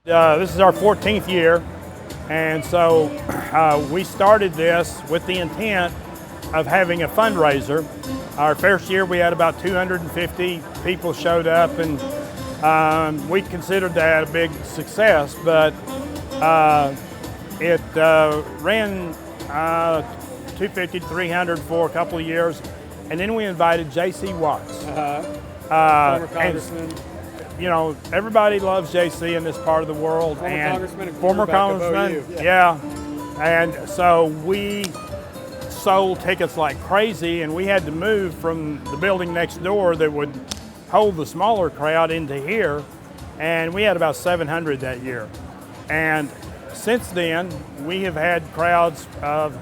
This is our 14th year, and so we started this with the intent of having a fundraiser. Our first year we had about 250 people showed up, and we considered that a big success, but it ran 250 to 300 for a couple of years, and then we invited J.C. Watts. Former congressman. You know, everybody loves JC in this part of the world. Former congressman. Yeah. And so we sold tickets like crazy, and we had to move from the building next door that would hold the smaller crowd into here, and we had about 700 that year. And since then, we have had crowds of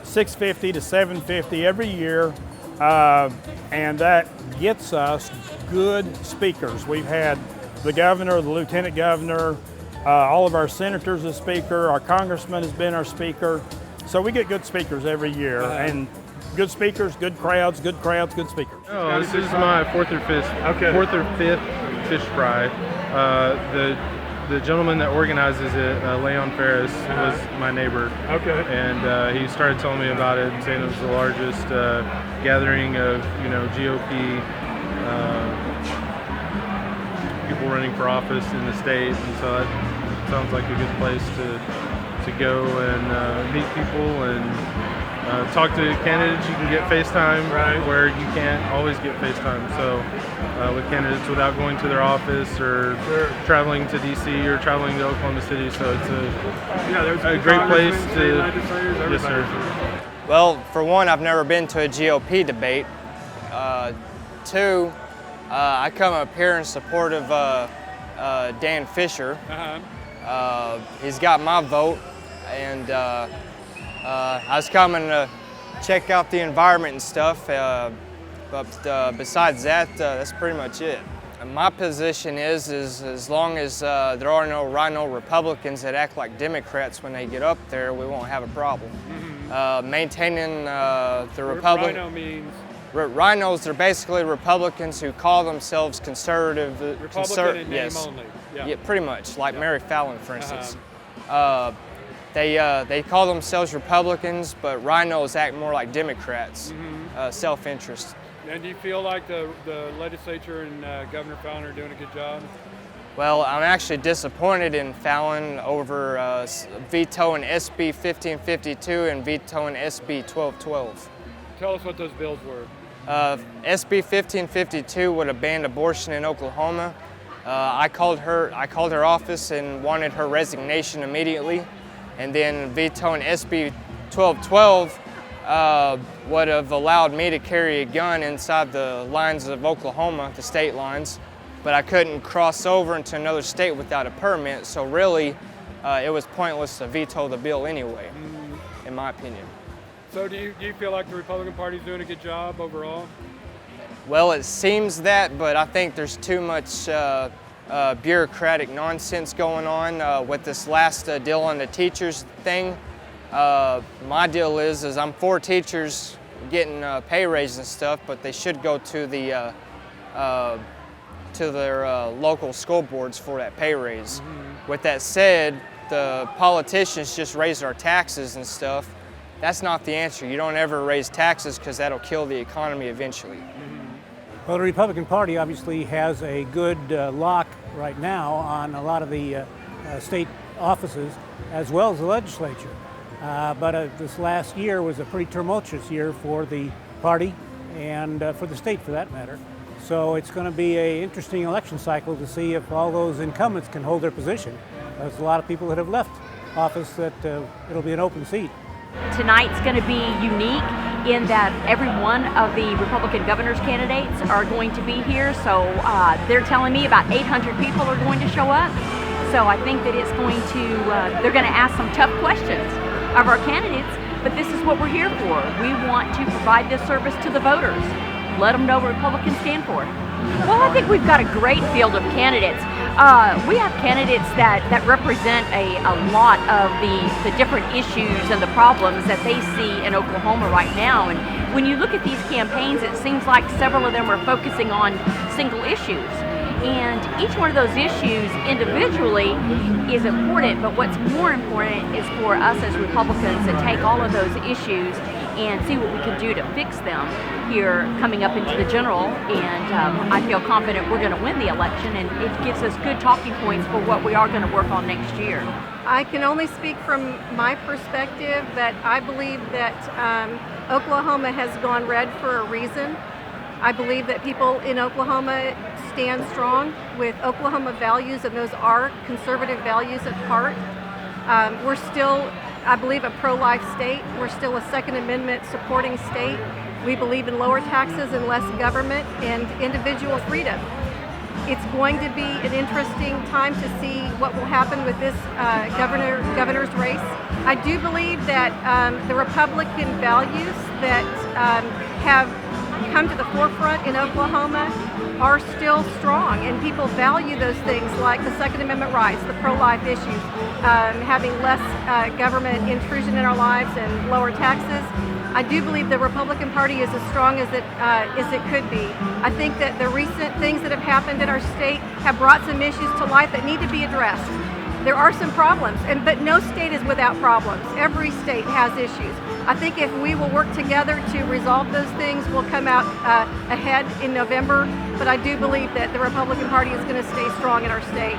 650 to 750 every year, and that gets us good speakers. We've had the governor, the lieutenant governor, all of our senators as speaker, our congressman has been our speaker. So we get good speakers every year, and good speakers, good crowds, good speakers. Oh, this is my fourth or fifth fish fry. The gentleman that organizes it, Leon Farris, was my neighbor. Okay. And he started telling me about it, saying it was the largest gathering of, GOP people running for office in the state, and so that sounds like a good place to go and meet people and talk to candidates. You can get FaceTime, right, where you can't always get FaceTime. So with candidates without going to their office or traveling to DC or traveling to Oklahoma City, so it's a great place to. Yes, sir. Well, for one, I've never been to a GOP debate. Two, I come up here in support of Dan Fisher. He's got my vote, and I was coming to check out the environment and stuff, but besides that, that's pretty much it. And my position is as long as there are no rhino Republicans that act like Democrats when they get up there, we won't have a problem. Maintaining the Republic. Rhino means? Rhinos are basically Republicans who call themselves conservative. Republican in name yes. only. Yeah, pretty much, like Mary Fallon, for instance. They call themselves Republicans, but rhinos act more like Democrats, self-interest. And do you feel like the legislature and Governor Fallon are doing a good job? Well, I'm actually disappointed in Fallon over vetoing SB 1552 and vetoing SB 1212. Tell us what those bills were. SB 1552 would have banned abortion in Oklahoma. I called her office and wanted her resignation immediately. And then vetoing SB 1212 would have allowed me to carry a gun inside the lines of Oklahoma, the state lines, but I couldn't cross over into another state without a permit, so really it was pointless to veto the bill anyway, in my opinion. So do you feel like the Republican Party is doing a good job overall? Well, it seems that, but I think there's too much bureaucratic nonsense going on with this last deal on the teachers thing. My deal is I'm for teachers getting pay raises and stuff, but they should go to the to their local school boards for that pay raise. With that said, the politicians just raise our taxes and stuff. That's not the answer. You don't ever raise taxes because that'll kill the economy eventually. Well, the Republican Party obviously has a good lock right now on a lot of the state offices as well as the legislature. But this last year was a pretty tumultuous year for the party and for the state for that matter. So it's going to be an interesting election cycle to see if all those incumbents can hold their position. There's a lot of people that have left office that it'll be an open seat. Tonight's going to be unique in that every one of the Republican governor's candidates are going to be here. So they're telling me about 800 people are going to show up. So I think that it's going to, they're going to ask some tough questions of our candidates, but this is what we're here for. We want to provide this service to the voters. Let them know what Republicans stand for. Well, I think we've got a great field of candidates. We have candidates that represent a lot of the different issues and the problems that they see in Oklahoma right now. And when you look at these campaigns, it seems like several of them are focusing on single issues. And each one of those issues individually is important, but what's more important is for us as Republicans to take all of those issues and see what we can do to fix them here coming up into the general. And I feel confident we're going to win the election, and it gives us good talking points for what we are going to work on next year. I can only speak from my perspective that I believe that Oklahoma has gone red for a reason. I believe that people in Oklahoma stand strong with Oklahoma values, and those are conservative values at heart. We're still, I believe, a pro-life state. We're still a Second Amendment supporting state. We believe in lower taxes and less government and individual freedom. It's going to be an interesting time to see what will happen with this governor's race. I do believe that the Republican values that have come to the forefront in Oklahoma are still strong, and people value those things like the Second Amendment rights, the pro-life issues, having less government intrusion in our lives and lower taxes. I do believe the Republican Party is as strong as it could be. I think that the recent things that have happened in our state have brought some issues to light that need to be addressed. There are some problems, but no state is without problems. Every state has issues. I think if we will work together to resolve those things, we'll come out ahead in November. But I do believe that the Republican Party is going to stay strong in our state.